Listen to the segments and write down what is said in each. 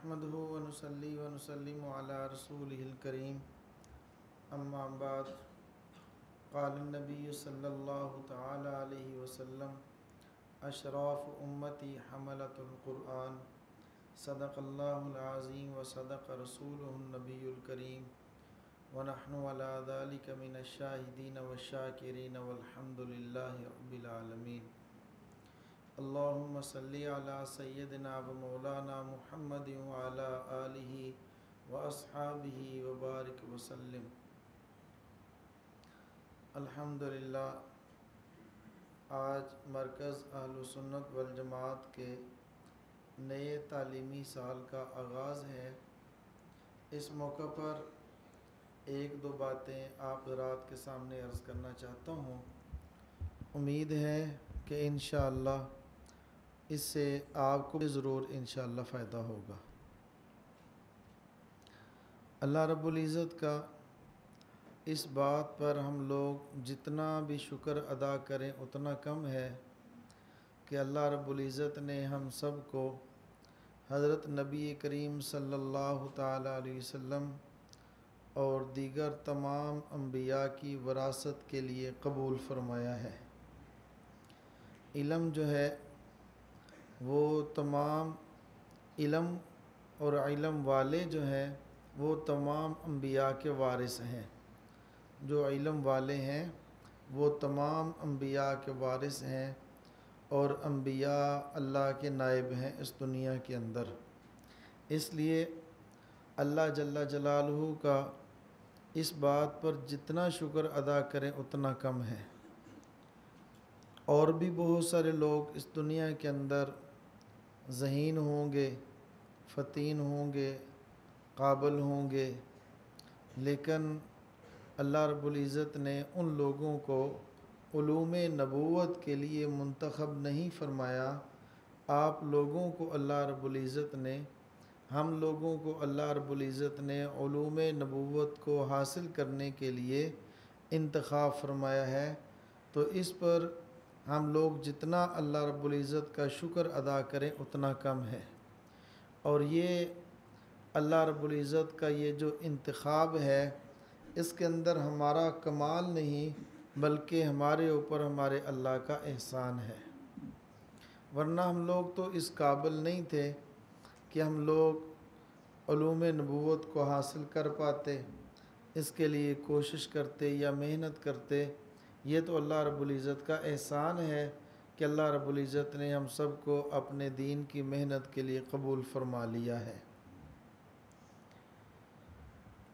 نحمده ونصلي ونسلم على رسوله الكريم اما بعد قال النبي صلى الله تعالى عليه وسلم اشراف امتی حملة القرآن صدق الله العظيم وصدق رسوله النبي الكريم ونحن على ذلك من الشاهدين والشاكرين والحمد لله رب العالمين اللهم صل على سيدنا ومولانا محمد وعلى آله وأصحابه وبارك وسلم۔ الحمدللہ آج مرکز اہل سنت والجماعت کے نئے تعلیمی سال کا آغاز ہے۔ اس موقع پر ایک دو باتیں آپ حضرات کے سامنے عرض کرنا چاہتا ہوں۔ امید ہے کہ انشاءاللہ اس سے آپ کو بھی ضرور انشاءاللہ فائدہ ہوگا۔ اللہ رب العزت کا اس بات پر ہم لوگ جتنا بھی شکر ادا کریں اتنا کم ہے کہ اللہ رب العزت نے ہم سب کو حضرت نبی کریم صلی اللہ تعالیٰ علیہ وسلم اور دیگر تمام انبیاء کی وراثت کے لیے قبول فرمایا ہے۔ علم جو ہے وہ تمام علم اور علم والے جو ہیں وہ تمام انبیاء کے وارث ہیں۔ جو علم والے ہیں وہ تمام انبیاء کے وارث ہیں اور انبیاء اللہ کے نائب ہیں اس دنیا کے اندر۔ اس لیے اللہ جل جلالہ کا اس بات پر جتنا شکر ادا کریں اتنا کم ہے۔ اور بھی بہت سارے لوگ اس دنیا کے اندر ذہین ہوں گے، فطین ہوں گے، قابل ہوں گے، لیکن اللہ رب العزت نے ان لوگوں کو علوم نبوت کے لیے منتخب نہیں فرمایا۔ آپ لوگوں کو اللہ رب العزت نے ہم لوگوں کو اللہ رب العزت نے علوم نبوت کو حاصل کرنے کے لیے انتخاب فرمایا ہے۔ تو اس پر ہم لوگ جتنا اللہ رب العزت کا شکر ادا کریں اتنا کم ہے۔ اور یہ اللہ رب العزت کا یہ جو انتخاب ہے اس کے اندر ہمارا کمال نہیں بلکہ ہمارے اوپر ہمارے اللہ کا احسان ہے، ورنہ ہم لوگ تو اس قابل نہیں تھے کہ ہم لوگ علوم نبوت کو حاصل کر پاتے، اس کے لیے کوشش کرتے یا محنت کرتے۔ یہ تو اللہ رب العزت کا احسان ہے کہ اللہ رب العزت نے ہم سب کو اپنے دین کی محنت کے لیے قبول فرما لیا ہے۔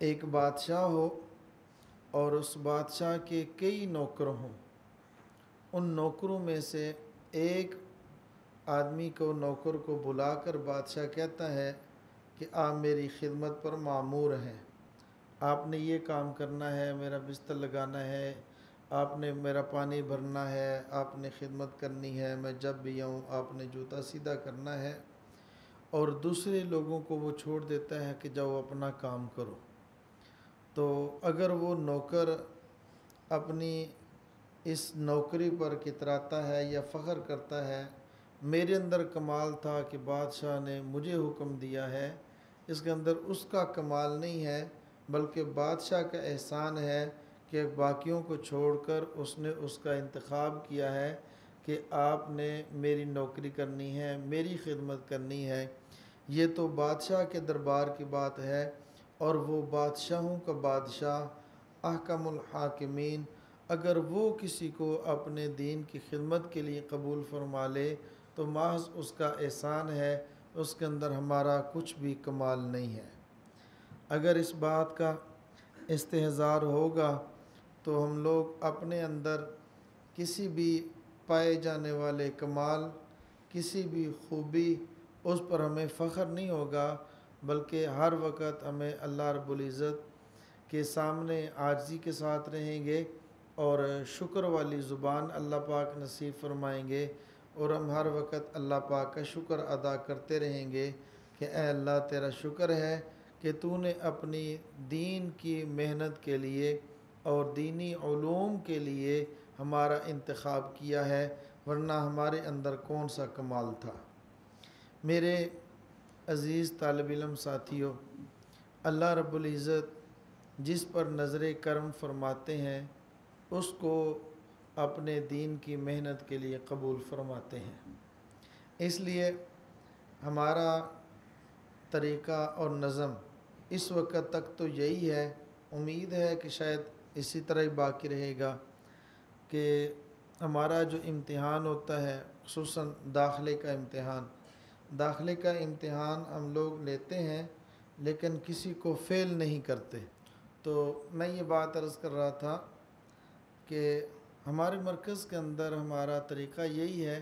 ایک بادشاہ ہو اور اس بادشاہ کے کئی نوکر ہوں، ان نوکروں میں سے ایک آدمی کو نوکر کو بلا کر بادشاہ کہتا ہے کہ آپ میری خدمت پر مامور ہیں، آپ نے یہ کام کرنا ہے، میرا بستر لگانا ہے، آپ نے میرا پانی بھرنا ہے، آپ نے خدمت کرنی ہے، میں جب بھی آؤں آپ نے جوتا سیدھا کرنا ہے، اور دوسرے لوگوں کو وہ چھوڑ دیتا ہے کہ جاؤ اپنا کام کرو۔ تو اگر وہ نوکر اپنی اس نوکری پر کتراتا ہے یا فخر کرتا ہے میرے اندر کمال تھا کہ بادشاہ نے مجھے حکم دیا ہے، اس کے اندر اس کا کمال نہیں ہے بلکہ بادشاہ کا احسان ہے کہ باقیوں کو چھوڑ کر اس نے اس کا انتخاب کیا ہے کہ آپ نے میری نوکری کرنی ہے، میری خدمت کرنی ہے۔ یہ تو بادشاہ کے دربار کی بات ہے، اور وہ بادشاہوں کا بادشاہ احکم الحاکمین اگر وہ کسی کو اپنے دین کی خدمت کے لیے قبول فرما لے تو محض اس کا احسان ہے، اس کے اندر ہمارا کچھ بھی کمال نہیں ہے۔ اگر اس بات کا استحضار ہوگا تو ہم لوگ اپنے اندر کسی بھی پائے جانے والے کمال، کسی بھی خوبی، اس پر ہمیں فخر نہیں ہوگا بلکہ ہر وقت ہمیں اللہ رب العزت کے سامنے عاجزی کے ساتھ رہیں گے اور شکر والی زبان اللہ پاک نصیب فرمائیں گے، اور ہم ہر وقت اللہ پاک کا شکر ادا کرتے رہیں گے کہ اے اللہ تیرا شکر ہے کہ تو نے اپنی دین کی محنت کے لیے اور دینی علوم کے لیے ہمارا انتخاب کیا ہے، ورنہ ہمارے اندر کون سا کمال تھا۔ میرے عزیز طالب علم ساتھیوں، اللہ رب العزت جس پر نظر کرم فرماتے ہیں اس کو اپنے دین کی محنت کے لیے قبول فرماتے ہیں۔ اس لیے ہمارا طریقہ اور نظم اس وقت تک تو یہی ہے، امید ہے کہ شاید اسی طرح ہی باقی رہے گا، کہ ہمارا جو امتحان ہوتا ہے، خصوصاً داخلے کا امتحان ہم لوگ لیتے ہیں لیکن کسی کو فیل نہیں کرتے۔ تو میں یہ بات عرض کر رہا تھا کہ ہمارے مرکز کے اندر ہمارا طریقہ یہی ہے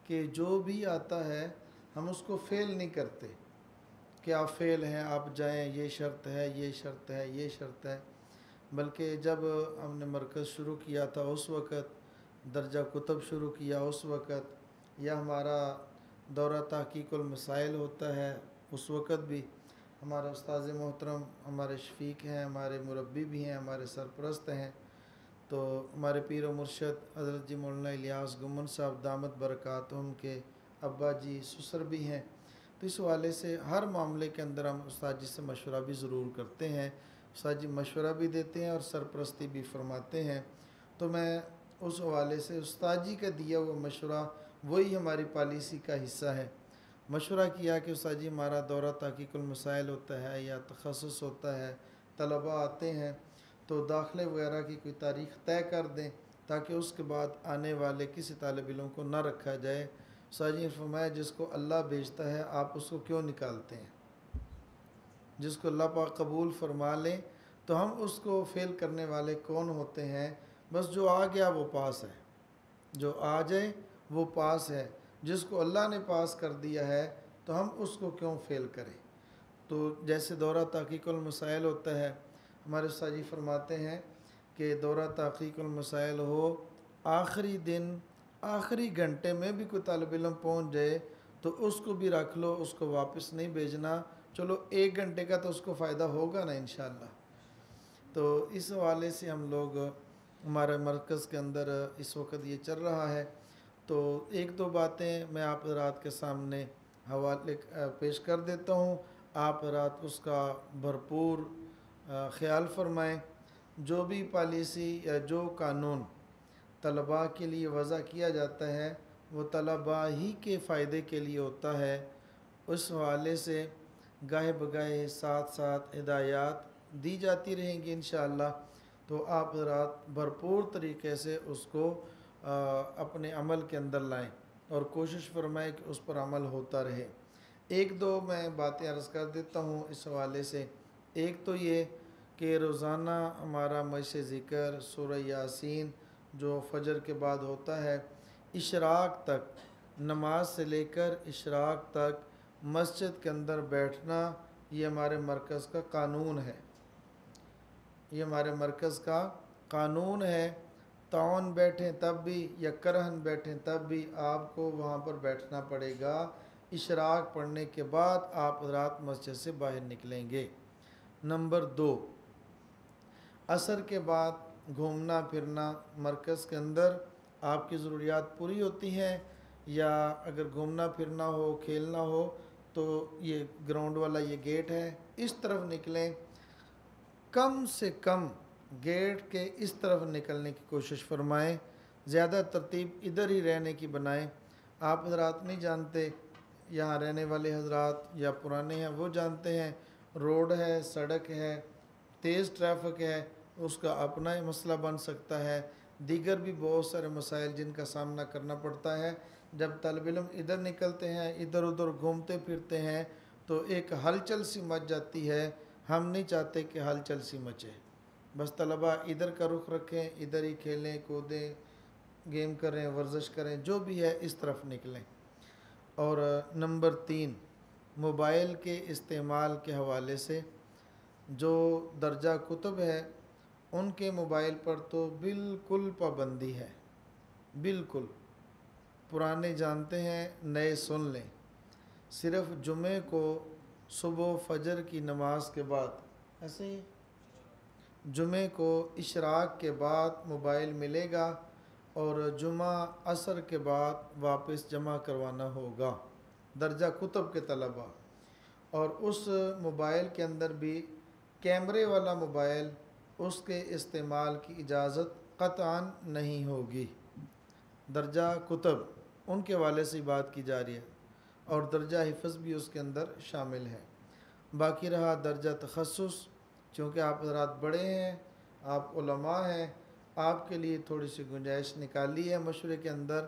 کہ جو بھی آتا ہے ہم اس کو فیل نہیں کرتے کہ آپ فیل ہیں آپ جائیں، یہ شرط ہے، یہ شرط ہے، یہ شرط ہے، بلکہ جب ہم نے مرکز شروع کیا تھا اس وقت، درجہ کتب شروع کیا اس وقت، یا ہمارا دورہ تحقیق المسائل ہوتا ہے اس وقت بھی ہمارے استاذ محترم ہمارے شفیق ہیں، ہمارے مربی بھی ہیں، ہمارے سرپرست ہیں، تو ہمارے پیر و مرشد حضرت جی مولانا الیاس گمن صاحب دامت برکاتہم کے ابا جی سسر بھی ہیں۔ تو اس حوالے سے ہر معاملے کے اندر ہم استاد جی سے مشورہ بھی ضرور کرتے ہیں، استاد جی مشورہ بھی دیتے ہیں اور سرپرستی بھی فرماتے ہیں۔ تو میں اس حوالے سے استاد جی کا دیا ہوا مشورہ وہی ہماری پالیسی کا حصہ ہے۔ مشورہ کیا کہ استاد جی ہمارا دورہ تحقیق المسائل ہوتا ہے یا تخصص ہوتا ہے، طلباء آتے ہیں تو داخلے وغیرہ کی کوئی تاریخ طے کر دیں تاکہ اس کے بعد آنے والے کسی طالب علم کو نہ رکھا جائے۔ استاد جی نے فرمایا جس کو اللہ بھیجتا ہے آپ اس کو کیوں نکالتے ہیں؟ جس کو اللہ پاک قبول فرما لیں تو ہم اس کو فیل کرنے والے کون ہوتے ہیں؟ بس جو آ گیا وہ پاس ہے، جو آ جائے وہ پاس ہے، جس کو اللہ نے پاس کر دیا ہے تو ہم اس کو کیوں فیل کریں؟ تو جیسے دورہ تحقیق المسائل ہوتا ہے، ہمارے استاد جی فرماتے ہیں کہ دورہ تحقیق المسائل ہو، آخری دن آخری گھنٹے میں بھی کوئی طالب علم پہنچ جائے تو اس کو بھی رکھ لو، اس کو واپس نہیں بھیجنا، چلو 1 گھنٹے کا تو اس کو فائدہ ہوگا نا انشاءاللہ۔ تو اس حوالے سے ہم لوگ ہمارے مرکز کے اندر اس وقت یہ چل رہا ہے۔ تو 1-2 باتیں میں آپ حضرات کے سامنے حوالے پیش کر دیتا ہوں، آپ حضرات اس کا بھرپور خیال فرمائیں۔ جو بھی پالیسی یا جو قانون طلباء کے لیے وضع کیا جاتا ہے وہ طلباء ہی کے فائدے کے لیے ہوتا ہے، اس حوالے سے گاہے بگاہے ساتھ ساتھ ہدایات دی جاتی رہیں گی انشاءاللہ۔ تو آپ حضرات بھرپور طریقے سے اس کو اپنے عمل کے اندر لائیں اور کوشش فرمائیں کہ اس پر عمل ہوتا رہے۔ 1-2 میں باتیں عرض کر دیتا ہوں اس حوالے سے۔ ایک تو یہ کہ روزانہ ہمارا مجلس ذکر سورہ یاسین جو فجر کے بعد ہوتا ہے، اشراق تک، نماز سے لے کر اشراق تک مسجد کے اندر بیٹھنا یہ ہمارے مرکز کا قانون ہے، یہ ہمارے مرکز کا قانون ہے۔ تعاون بیٹھیں تب بھی یا کرہن بیٹھیں تب بھی آپ کو وہاں پر بیٹھنا پڑے گا۔ اشراق پڑھنے کے بعد آپ حضرات مسجد سے باہر نکلیں گے۔ نمبر 2، عصر کے بعد گھومنا پھرنا مرکز کے اندر آپ کی ضروریات پوری ہوتی ہیں، یا اگر گھومنا پھرنا ہو کھیلنا ہو تو یہ گراؤنڈ والا یہ گیٹ ہے، اس طرف نکلیں، کم سے کم گیٹ کے اس طرف نکلنے کی کوشش فرمائیں، زیادہ ترتیب ادھر ہی رہنے کی بنائیں۔ آپ حضرات نہیں جانتے، یہاں رہنے والے حضرات یا پرانے ہیں وہ جانتے ہیں، روڈ ہے، سڑک ہے، تیز ٹریفک ہے، اس کا اپنا ہی مسئلہ بن سکتا ہے، دیگر بھی بہت سارے مسائل جن کا سامنا کرنا پڑتا ہے۔ جب طالب علم ادھر نکلتے ہیں ادھر ادھر گھومتے پھرتے ہیں تو ایک ہلچل سی مچ جاتی ہے، ہم نہیں چاہتے کہ ہلچل سی مچے، بس طلباء ادھر کا رخ رکھیں، ادھر ہی کھیلیں کودیں، گیم کریں، ورزش کریں، جو بھی ہے اس طرف نکلیں۔ اور نمبر 3، موبائل کے استعمال کے حوالے سے جو درجہ کتب ہے ان کے موبائل پر تو بالکل پابندی ہے، بالکل، پرانے جانتے ہیں نئے سن لیں، صرف جمعے کو صبح فجر کی نماز کے بعد، ایسے ہی جمعے کو اشراق کے بعد موبائل ملے گا اور جمعہ عصر کے بعد واپس جمع کروانا ہوگا، درجہ کتب کے طلباء۔ اور اس موبائل کے اندر بھی کیمرے والا موبائل اس کے استعمال کی اجازت قطعاً نہیں ہوگی۔ درجہ کتب ان کے حوالے سے بات کی جا رہی ہے اور درجہ حفظ بھی اس کے اندر شامل ہے۔ باقی رہا درجہ تخصص، چونکہ آپ حضرات بڑے ہیں، آپ علماء ہیں، آپ کے لیے تھوڑی سی گنجائش نکالی ہے مشورے کے اندر۔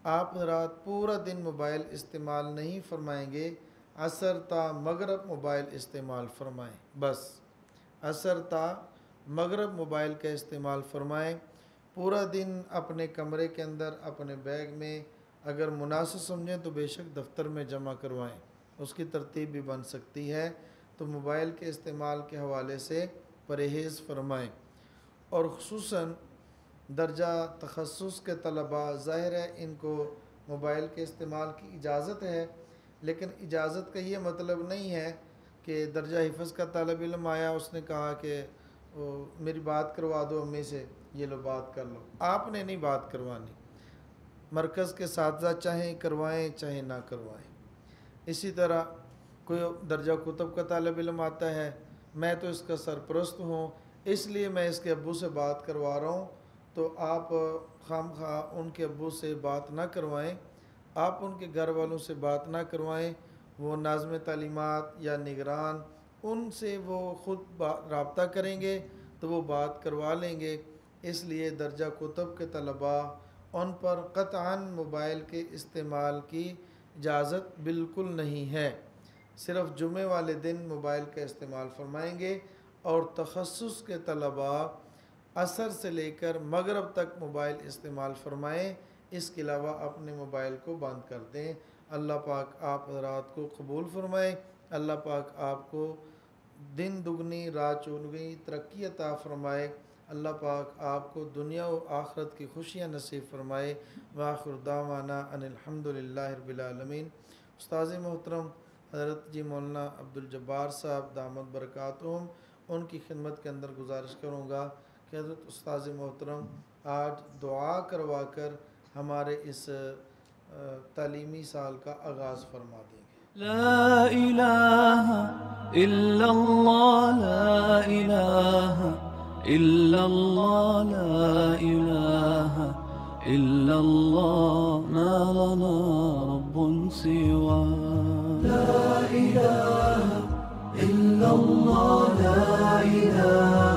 آپ حضرات پورا دن موبائل استعمال نہیں فرمائیں گے، عصر تا مغرب موبائل استعمال فرمائیں، بس عصر تا مغرب موبائل کا استعمال فرمائیں۔ پورا دن اپنے کمرے کے اندر اپنے بیگ میں اگر مناسب سمجھیں تو بے شک دفتر میں جمع کروائیں، اس کی ترتیب بھی بن سکتی ہے۔ تو موبائل کے استعمال کے حوالے سے پرہیز فرمائیں، اور خصوصاً درجہ تخصص کے طلباء ظاہر ہے ان کو موبائل کے استعمال کی اجازت ہے، لیکن اجازت کا یہ مطلب نہیں ہے کہ درجہ حفظ کا طالب علم آیا، اس نے کہا کہ میری بات کروا دو امی سے، یہ لو بات کر لو۔ آپ نے نہیں بات کروانی، مرکز کے اساتذہ چاہیں کروائیں چاہیں نہ کروائیں۔ اسی طرح کوئی درجہ کتب کا طالب علم آتا ہے، میں تو اس کا سرپرست ہوں اس لیے میں اس کے ابو سے بات کروا رہا ہوں، تو آپ خام خواہ ان کے ابو سے بات نہ کروائیں، آپ ان کے گھر والوں سے بات نہ کروائیں، وہ ناظم تعلیمات یا نگران ان سے وہ خود رابطہ کریں گے تو وہ بات کروا لیں گے۔ اس لیے درجہ کتب کے طلباء ان پر قطعاً موبائل کے استعمال کی اجازت بالکل نہیں ہے، صرف جمعے والے دن موبائل کا استعمال فرمائیں گے، اور تخصص کے طلباء عصر سے لے کر مغرب تک موبائل استعمال فرمائیں، اس کے علاوہ اپنے موبائل کو بند کر دیں۔ اللہ پاک آپ حضرات کو قبول فرمائے، اللہ پاک آپ کو دن دگنی رات چوگنی ترقی عطا فرمائے، اللہ پاک آپ کو دنیا و آخرت کی خوشیاں نصیب فرمائے۔ وآخر دعوانا ان الحمدللہ رب العالمین۔ استاذ محترم حضرت جی مولانا عبدالجبار صاحب دامت برکاتہم، ان کی خدمت کے اندر گزارش کروں گا کہ حضرت استاذ محترم آج دعا کروا کر ہمارے اس تعلیمی سال کا آغاز فرما دیں گے۔ لا الہ الا اللہ، لا الہ الا اللہ، لا الہ الا اللہ، ما لنا رب سوا۔ لا الہ الا اللہ، لا الہ